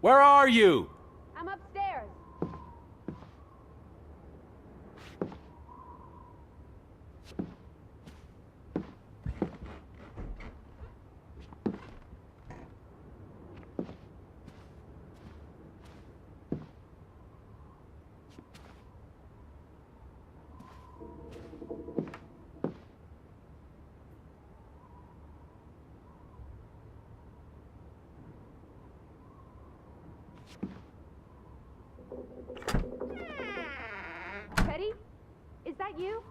Where are you? I'm upstairs. Teddy? Is that you?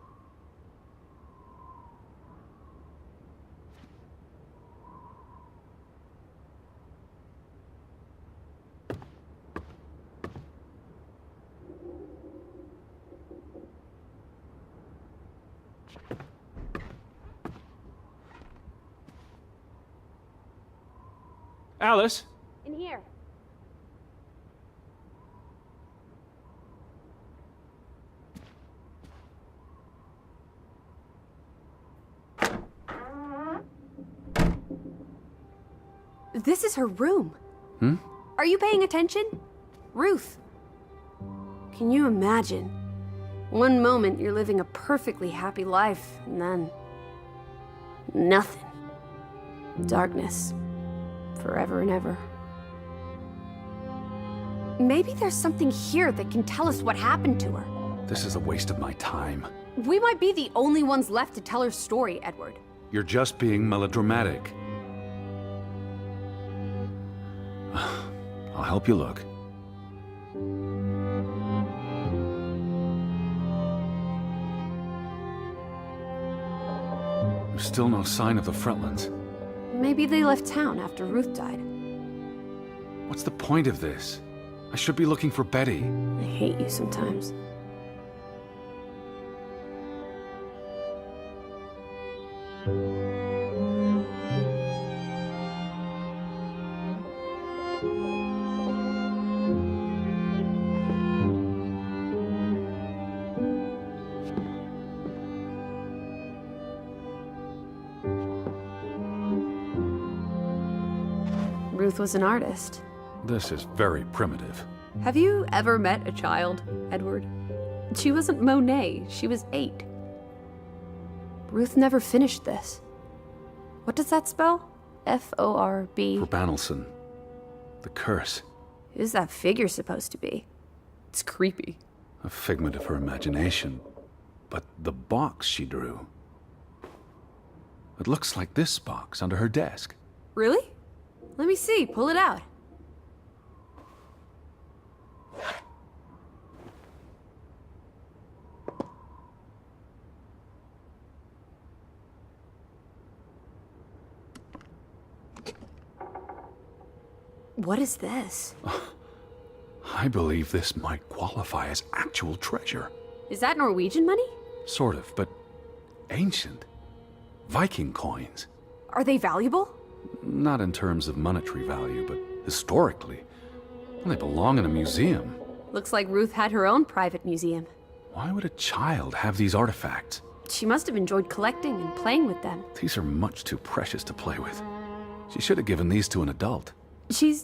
Alice? In here. This is her room. Are you paying attention? Ruth. Can you imagine? One moment you're living a perfectly happy life, and then... nothing. Darkness. Forever and ever. Maybe there's something here that can tell us what happened to her. This is a waste of my time. We might be the only ones left to tell her story, Edward. You're just being melodramatic. I'll help you look. There's still no sign of the Fretlands. Maybe they left town after Ruth died. What's the point of this? I should be looking for Betty. I hate you sometimes. Ruth was an artist. This is very primitive. Have you ever met a child, Edward? She wasn't Monet, she was 8. Ruth never finished this. What does that spell? F-O-R-B. Verbanelson. The curse. Who's that figure supposed to be? It's creepy. A figment of her imagination. But the box she drew... it looks like this box under her desk. Really? Let me see, pull it out. What is this? I believe this might qualify as actual treasure. Is that Norwegian money? Sort of, but ancient. Viking coins. Are they valuable? Not in terms of monetary value, but historically. They belong in a museum. Looks like Ruth had her own private museum. Why would a child have these artifacts? She must have enjoyed collecting and playing with them. These are much too precious to play with. She should have given these to an adult. She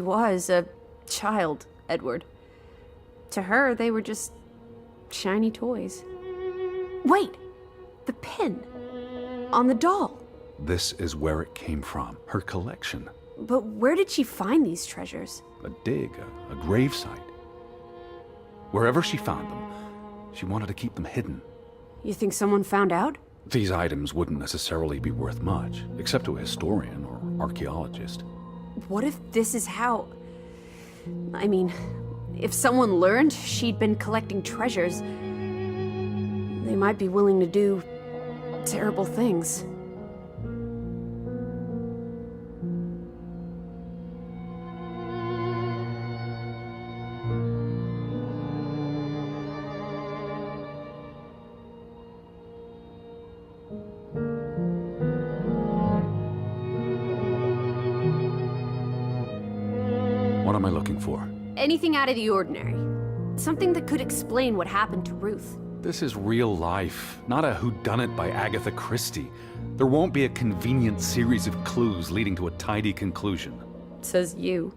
was a child, Edward. To her, they were just shiny toys. Wait! The pin! On the doll! This is where it came from, her collection. But where did she find these treasures? A dig, a gravesite. Wherever she found them, she wanted to keep them hidden. You think someone found out? These items wouldn't necessarily be worth much, except to a historian or archaeologist. What if this is how... I mean, if someone learned she'd been collecting treasures, they might be willing to do terrible things. What am I looking for? Anything out of the ordinary. Something that could explain what happened to Ruth. This is real life, not a whodunit by Agatha Christie. There won't be a convenient series of clues leading to a tidy conclusion. Says you.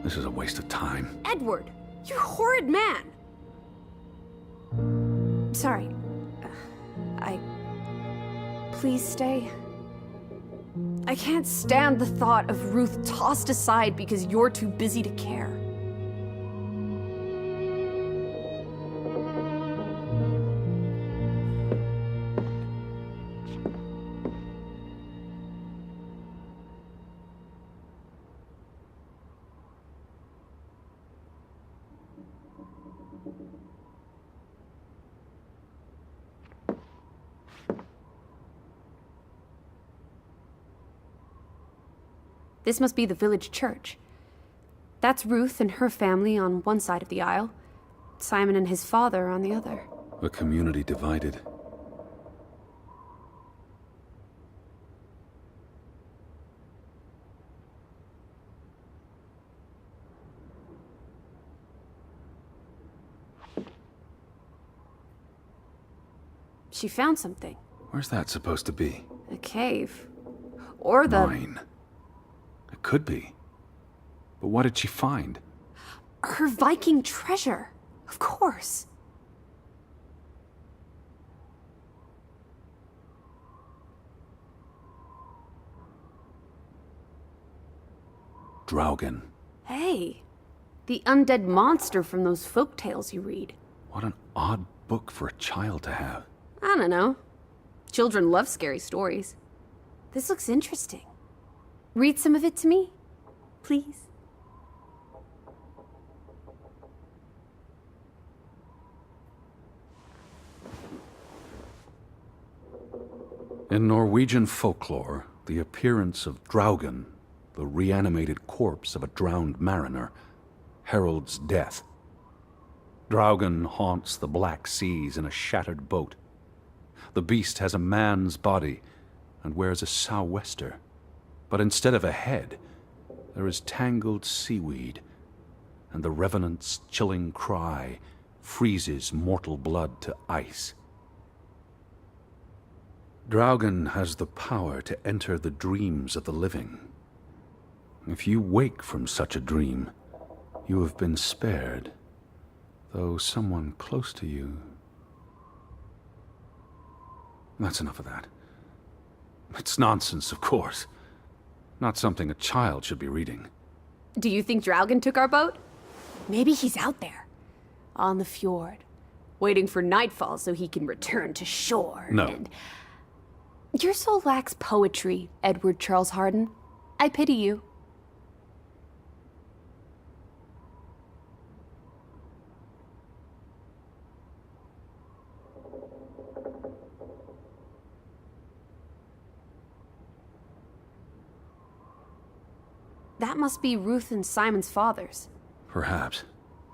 This is a waste of time. Edward, you horrid man! Sorry. Please stay. I can't stand the thought of Ruth tossed aside because you're too busy to care. This must be the village church. That's Ruth and her family on one side of the aisle, Simon and his father on the other. A community divided. She found something. Where's that supposed to be? A cave. Or the... Mine. It could be. But what did she find? Her Viking treasure. Of course. Draugen. Hey. The undead monster from those folk tales you read. What an odd book for a child to have. I don't know. Children love scary stories. This looks interesting. Read some of it to me, please. In Norwegian folklore, the appearance of Draugen, the reanimated corpse of a drowned mariner, heralds death. Draugen haunts the Black Seas in a shattered boat. The beast has a man's body and wears a sou'wester. But instead of a head, there is tangled seaweed, and the revenant's chilling cry freezes mortal blood to ice. Draugen has the power to enter the dreams of the living. If you wake from such a dream, you have been spared, though someone close to you... That's enough of that. It's nonsense, of course. Not something a child should be reading. Do you think Draugen took our boat? Maybe he's out there, on the fjord, waiting for nightfall so he can return to shore. No. And... Your soul lacks poetry, Edward Charles Harden. I pity you. That must be Ruth and Simon's fathers. Perhaps.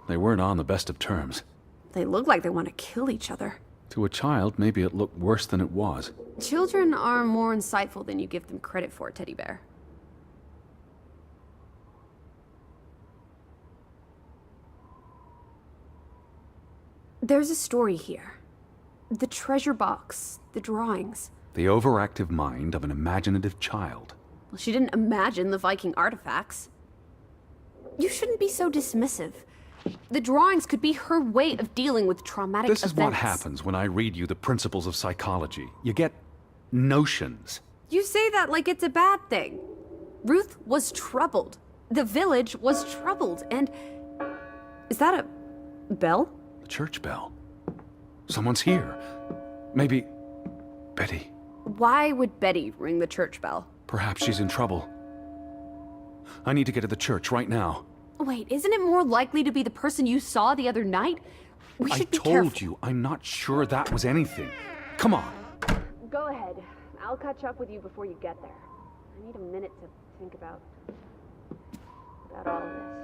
They weren't on the best of terms. They look like they want to kill each other. To a child, maybe it looked worse than it was. Children are more insightful than you give them credit for, Teddy Bear. There's a story here. The treasure box, the drawings. The overactive mind of an imaginative child. Well, she didn't imagine the Viking artifacts. You shouldn't be so dismissive. The drawings could be her way of dealing with traumatic events. This is what happens when I read you the principles of psychology. You get notions. You say that like it's a bad thing. Ruth was troubled. The village was troubled, and... Is that a bell? The church bell. Someone's here. Maybe... Betty. Why would Betty ring the church bell? Perhaps she's in trouble. I need to get to the church right now. Wait, isn't it more likely to be the person you saw the other night? We should be careful. I told you, I'm not sure that was anything. Come on. Go ahead. I'll catch up with you before you get there. I need a minute to think about all of this.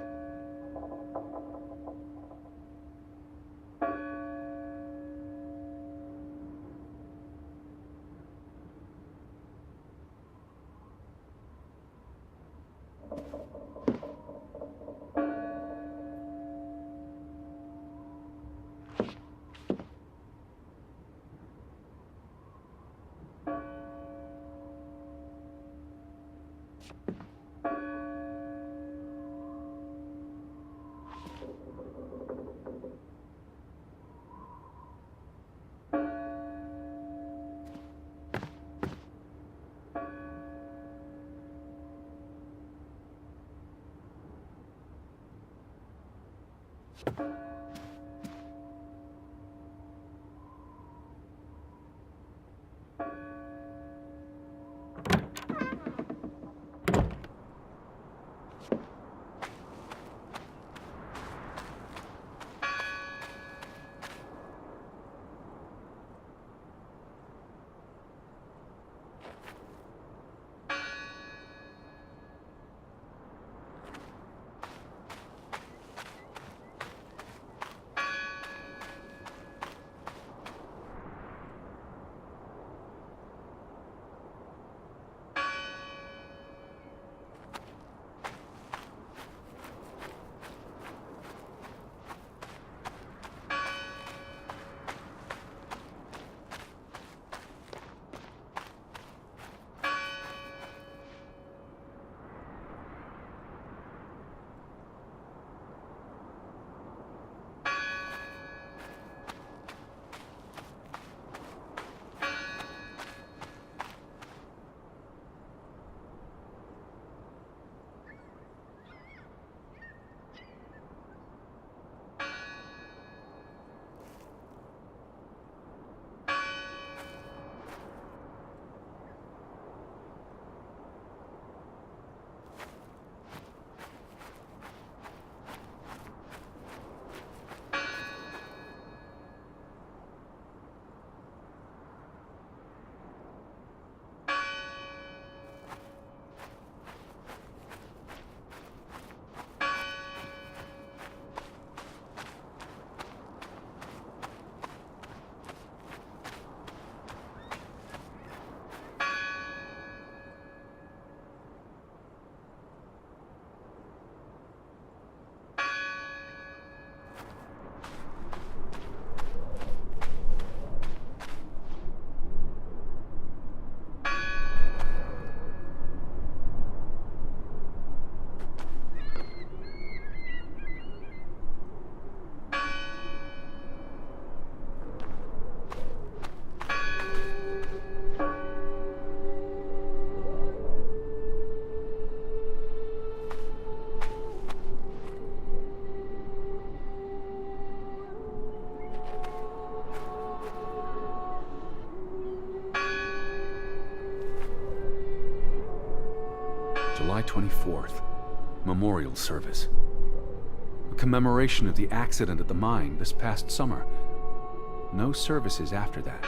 July 24th, memorial service. A commemoration of the accident at the mine this past summer. No services after that.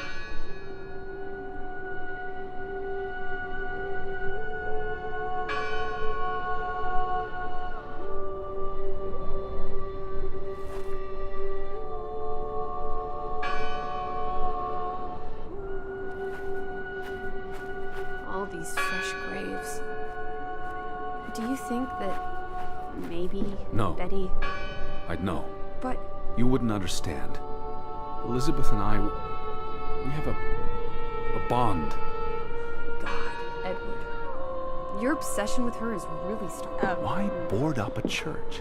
All these fresh graves. Do you think that maybe No. Betty... I'd know. But You wouldn't understand. Elizabeth and I, we have a bond. God, Edward. Your obsession with her is really starting. Why board up a church?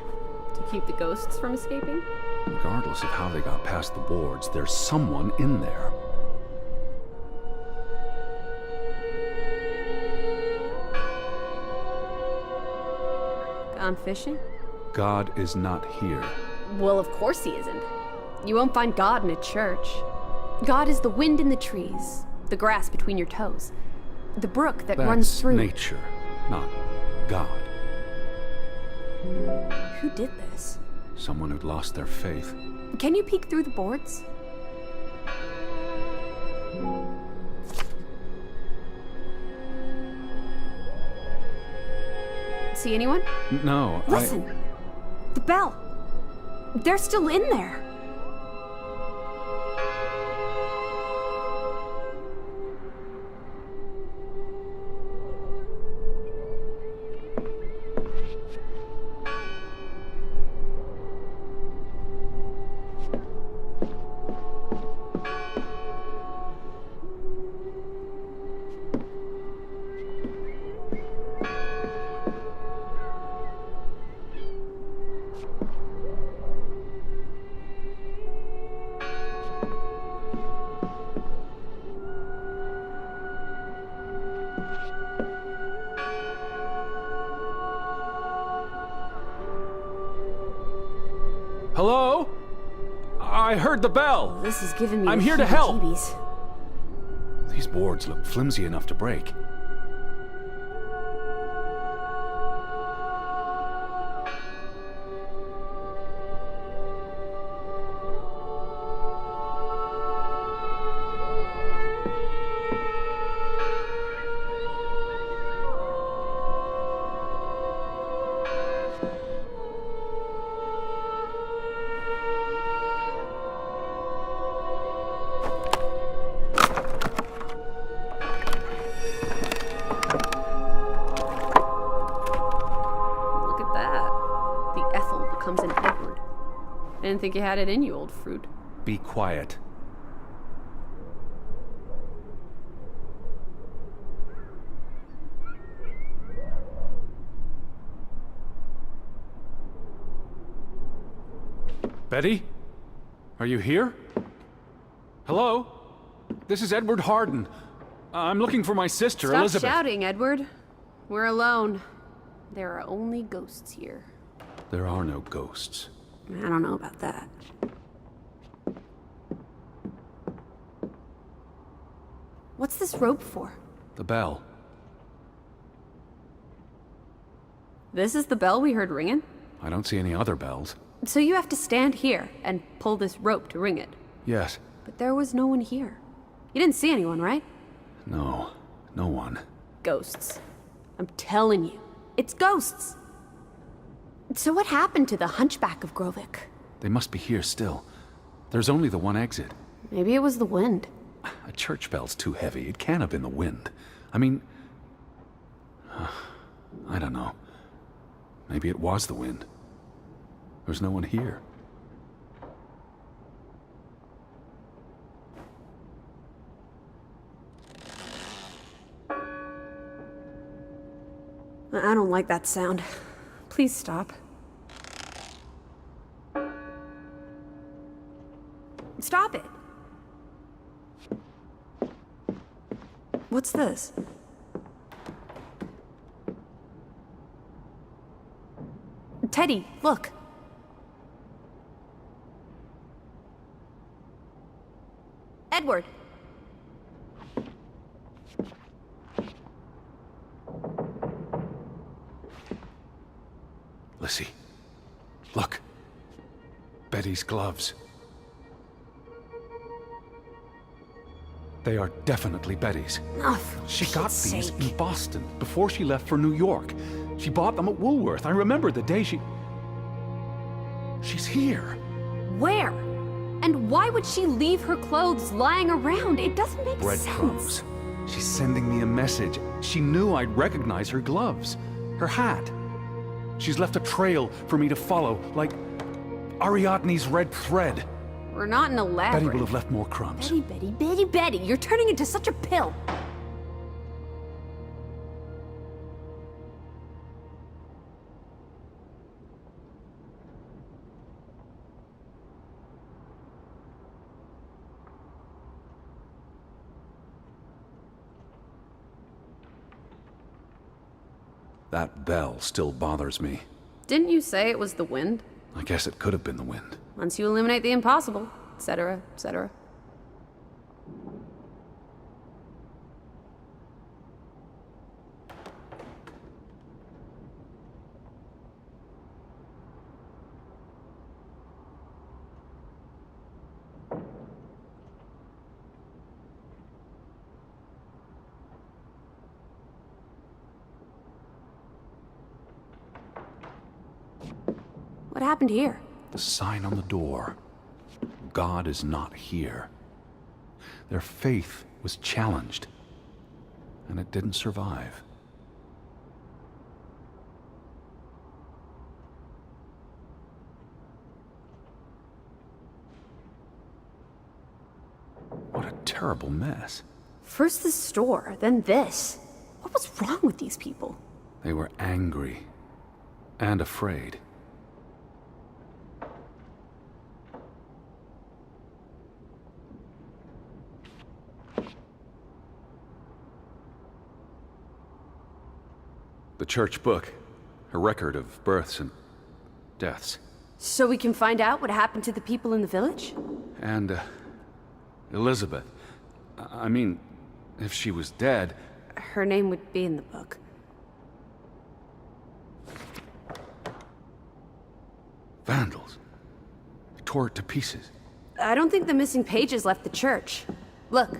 To keep the ghosts from escaping? Regardless of how they got past the boards, there's someone in there. Gone fishing? God is not here. Well, of course he isn't. You won't find God in a church. God is the wind in the trees, the grass between your toes, the brook that runs That's through... nature, not God. Who did this? Someone who'd lost their faith. Can you peek through the boards? See anyone? No, Listen! The bell! They're still in there! I heard the bell! This is giving me I'm the here to help. heebie-jeebies. These boards look flimsy enough to break. I didn't think you had it in you, old fruit. Be quiet. Betty? Are you here? Hello? This is Edward Harden. I'm looking for my sister, Stop Elizabeth. Stop shouting, Edward. We're alone. There are only ghosts here. There are no ghosts. I don't know about that. What's this rope for? The bell. This is the bell we heard ringing? I don't see any other bells. So you have to stand here and pull this rope to ring it? Yes. But there was no one here. You didn't see anyone, right? No. No one. Ghosts. I'm telling you. It's ghosts! So what happened to the hunchback of Grovik? They must be here still. There's only the one exit. Maybe it was the wind. A church bell's too heavy. It can't have been the wind. I mean... I don't know. Maybe it was the wind. There's no one here. I don't like that sound. Please stop. Stop it! What's this? Teddy, look! Edward! Lissy, look. Betty's gloves. They are definitely Betty's. Oh, for She got Pete's these sake. in Boston before she left for New York. She bought them at Woolworth. I remember the day she... She's here. Where? And why would she leave her clothes lying around? It doesn't make Breadcrumbs. sense. She's sending me a message. She knew I'd recognize her gloves, her hat. She's left a trail for me to follow, like Ariadne's red thread. We're not in a lab. Betty will have left more crumbs. Betty, you're turning into such a pill. That bell still bothers me. Didn't you say it was the wind? I guess it could have been the wind. Once you eliminate the impossible, etc., etc. What happened here? The sign on the door. God is not here. Their faith was challenged, and it didn't survive. What a terrible mess. First the store, then this. What was wrong with these people? They were angry and afraid. The church book, a record of births and deaths. So we can find out what happened to the people in the village? And, Elizabeth. I mean, if she was dead... Her name would be in the book. Vandals. They tore it to pieces. I don't think the missing pages left the church. Look.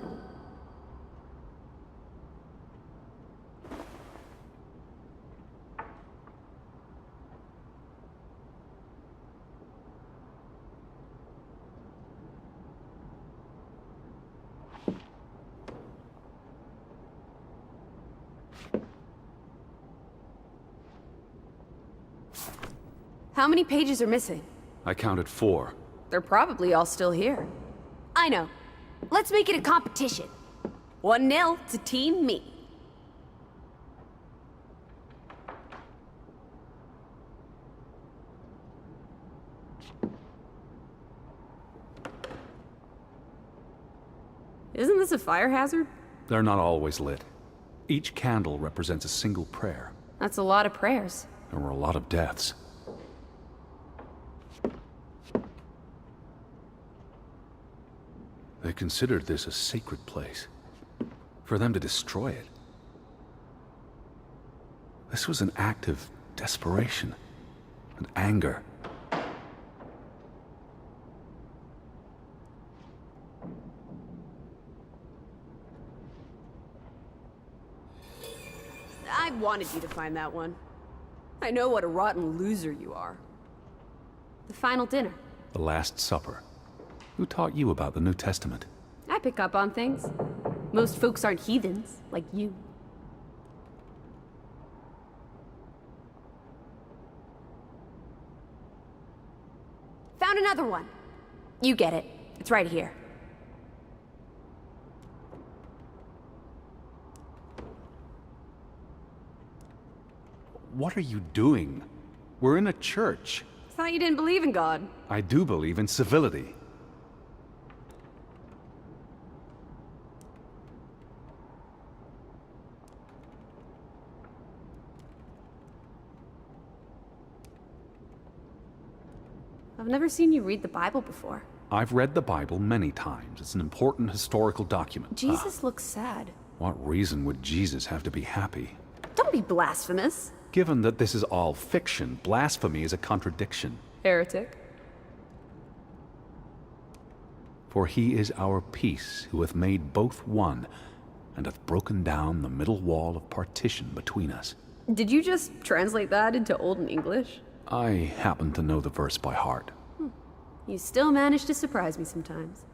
How many pages are missing? I counted 4. They're probably all still here. I know. Let's make it a competition. 1-0 to Team Me. Isn't this a fire hazard? They're not always lit. Each candle represents a single prayer. That's a lot of prayers. There were a lot of deaths. They considered this a sacred place. For them to destroy it. This was an act of desperation and anger. I wanted you to find that one. I know what a rotten loser you are. The final dinner. The Last Supper. Who taught you about the New Testament? I pick up on things. Most folks aren't heathens, like you. Found another one. You get it. It's right here. What are you doing? We're in a church. Thought you didn't believe in God. I do believe in civility. I've never seen you read the Bible before. I've read the Bible many times. It's an important historical document. Jesus looks sad. What reason would Jesus have to be happy? Don't be blasphemous. Given that this is all fiction, blasphemy is a contradiction. Heretic. For he is our peace, who hath made both one, and hath broken down the middle wall of partition between us. Did you just translate that into Old English? I happen to know the verse by heart. You still manage to surprise me sometimes.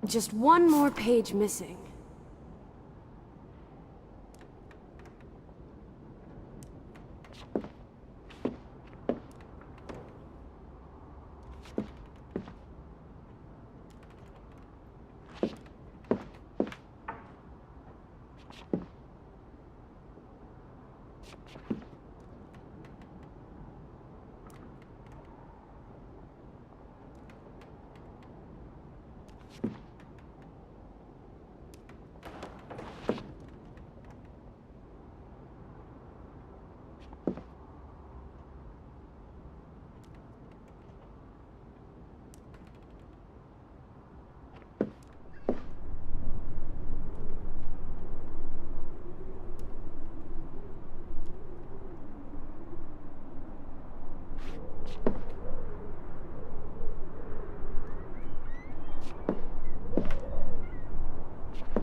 Just one more page missing.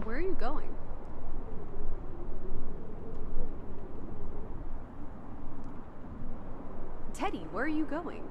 Where are you going? Teddy, where are you going?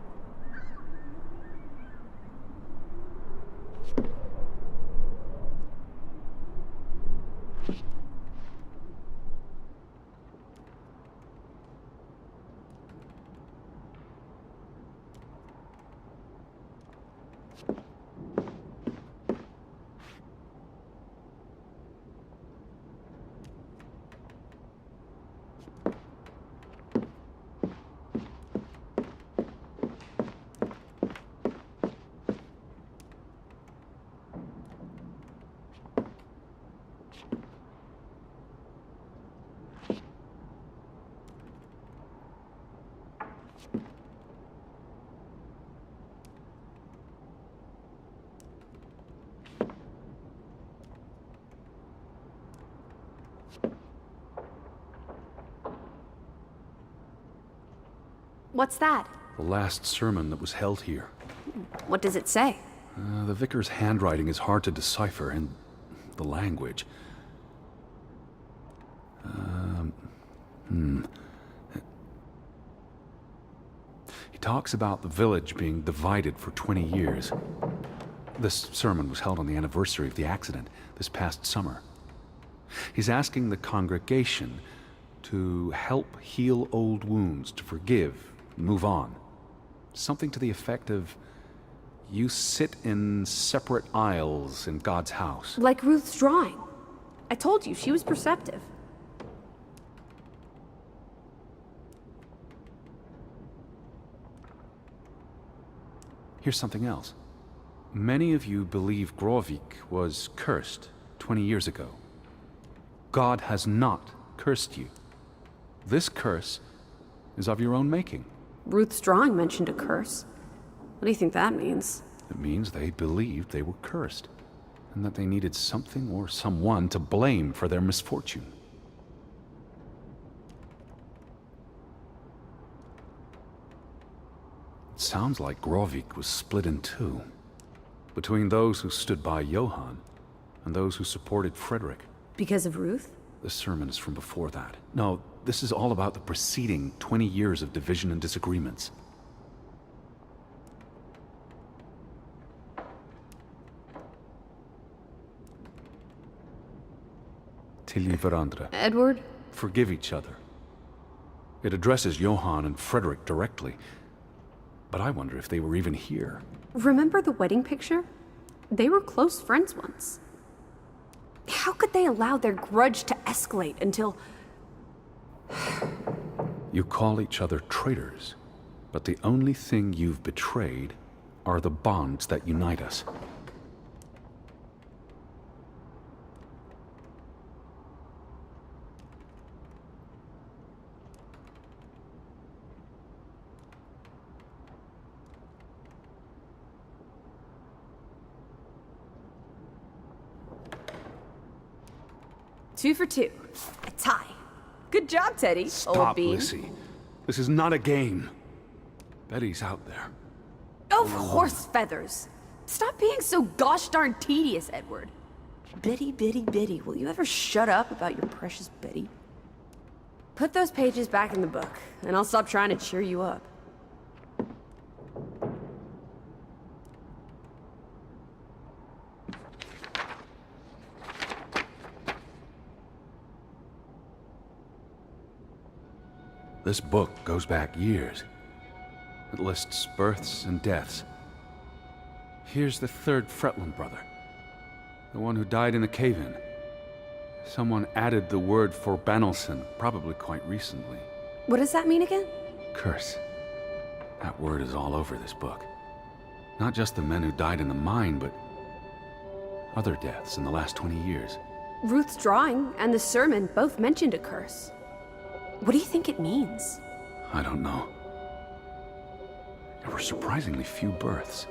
What's that? The last sermon that was held here. What does it say? The vicar's handwriting is hard to decipher, and the language. He talks about the village being divided for 20 years. This sermon was held on the anniversary of the accident this past summer. He's asking the congregation to help heal old wounds, to forgive, move on. Something to the effect of, you sit in separate aisles in God's house. Like Ruth's drawing. I told you, she was perceptive. Here's something else. Many of you believe Grovik was cursed 20 years ago. God has not cursed you. This curse is of your own making. Ruth's drawing mentioned a curse. What do you think that means? It means they believed they were cursed, and that they needed something or someone to blame for their misfortune. It sounds like Grovik was split in two, between those who stood by Johann and those who supported Frederick. Because of Ruth? The sermon is from before that. No, this is all about the preceding 20 years of division and disagreements. Tilgi varandra. Edward? Forgive each other. It addresses Johann and Frederick directly, but I wonder if they were even here. Remember the wedding picture? They were close friends once. How could they allow their grudge to escalate until... You call each other traitors, but the only thing you've betrayed are the bonds that unite us. Two for two. A tie. Good job, Teddy, old Stop, bean. Lissy. This is not a game. Betty's out there. Oh, horse feathers. Stop being so gosh darn tedious, Edward. Betty, Betty, Betty, will you ever shut up about your precious Betty? Put those pages back in the book, and I'll stop trying to cheer you up. This book goes back years. It lists births and deaths. Here's the third Fretland brother, the one who died in the cave-in. Someone added the word for Banelson, probably quite recently. What does that mean again? Curse. That word is all over this book. Not just the men who died in the mine, but other deaths in the last 20 years. Ruth's drawing and the sermon both mentioned a curse. What do you think it means? I don't know. There were surprisingly few births.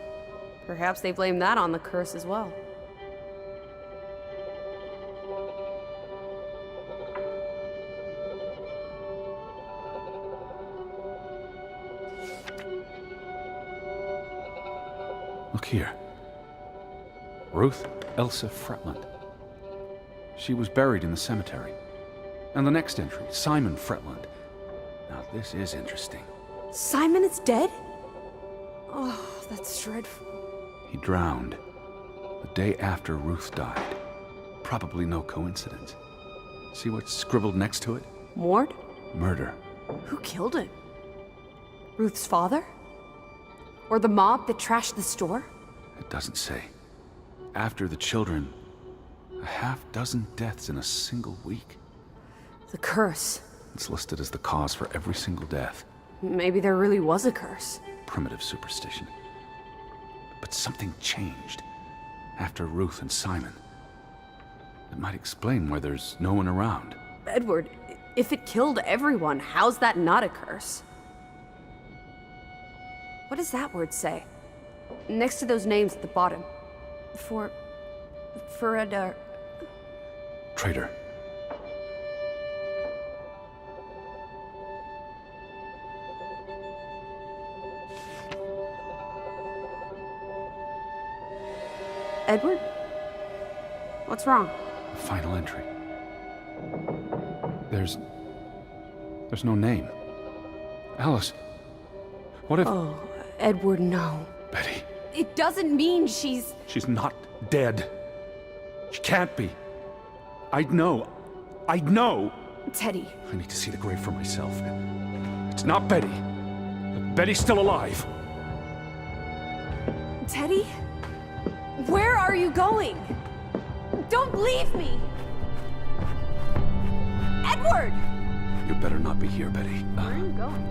Perhaps they blame that on the curse as well. Look here. Ruth Elsa Fretland. She was buried in the cemetery. And the next entry, Simon Fretland. Now this is interesting. Simon is dead? Oh, that's dreadful. He drowned the day after Ruth died. Probably no coincidence. See what's scribbled next to it? Mord? Murder. Who killed him? Ruth's father? Or the mob that trashed the store? It doesn't say. After the children, a half-dozen deaths in a single week. The curse. It's listed as the cause for every single death. Maybe there really was a curse. Primitive superstition. But something changed after Ruth and Simon. It might explain why there's no one around. Edward, if it killed everyone, how's that not a curse? What does that word say? Next to those names at the bottom. For a Traitor. Edward? What's wrong? Final entry. There's no name. Alice, what if... Oh, Edward, no. Betty, It doesn't mean she's... she's not dead. She can't be. I'd know. Teddy. I need to see the grave for myself. It's not Betty. Betty's still alive. Teddy? Where are you going? Don't leave me! Edward! You better not be here, Betty. Where are you going?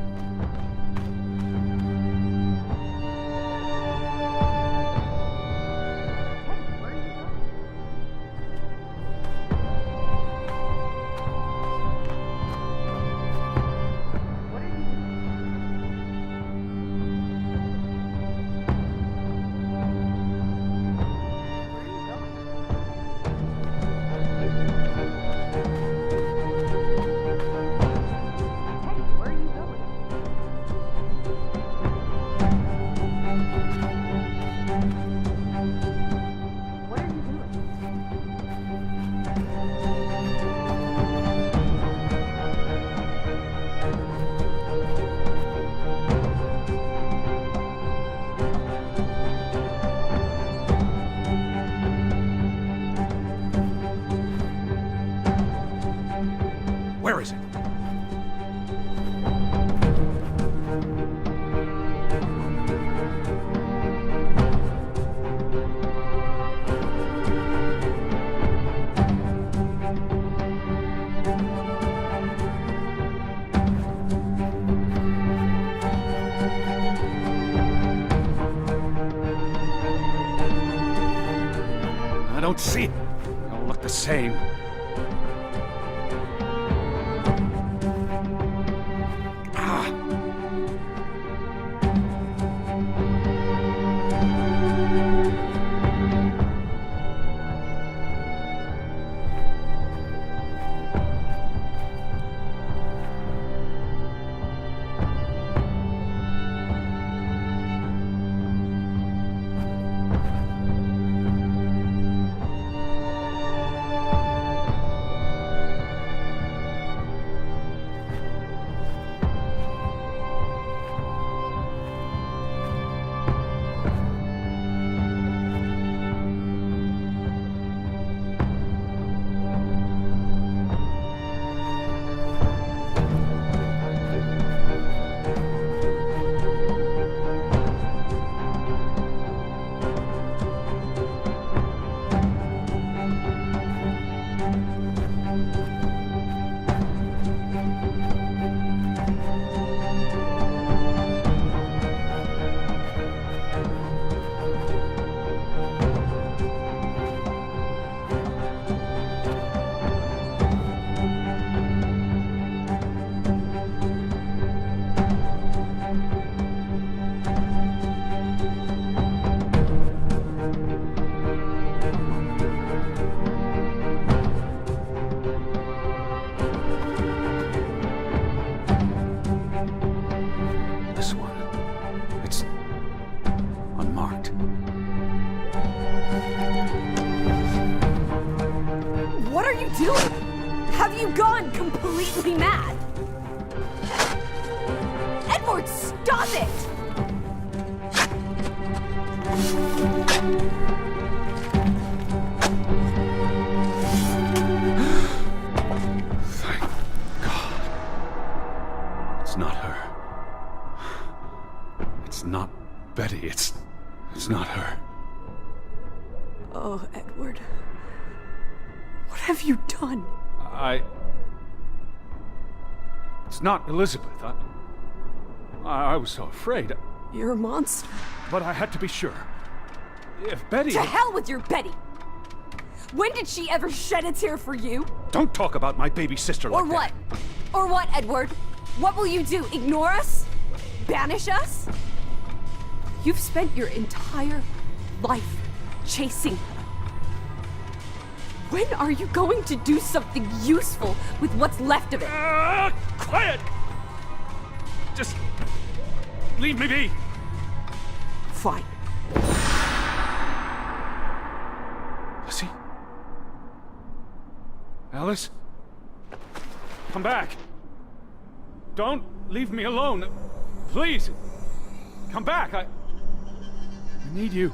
Where is it? I don't see it. They all look the same. Have you gone completely mad? Edward, stop it! Thank God. It's not her. It's not Betty. It's not her. Oh, Edward. What have you done? It's not Elizabeth. I was so afraid. You're a monster. But I had to be sure. If Betty... To hell with your Betty! When did she ever shed a tear for you? Don't talk about my baby sister like that. Or what? Or what, Edward? What will you do? Ignore us? Banish us? You've spent your entire life chasing her. When are you going to do something useful with what's left of it? Quiet! Just leave me be. Fine. Alice? Come back! Don't leave me alone! Please! Come back! I need you.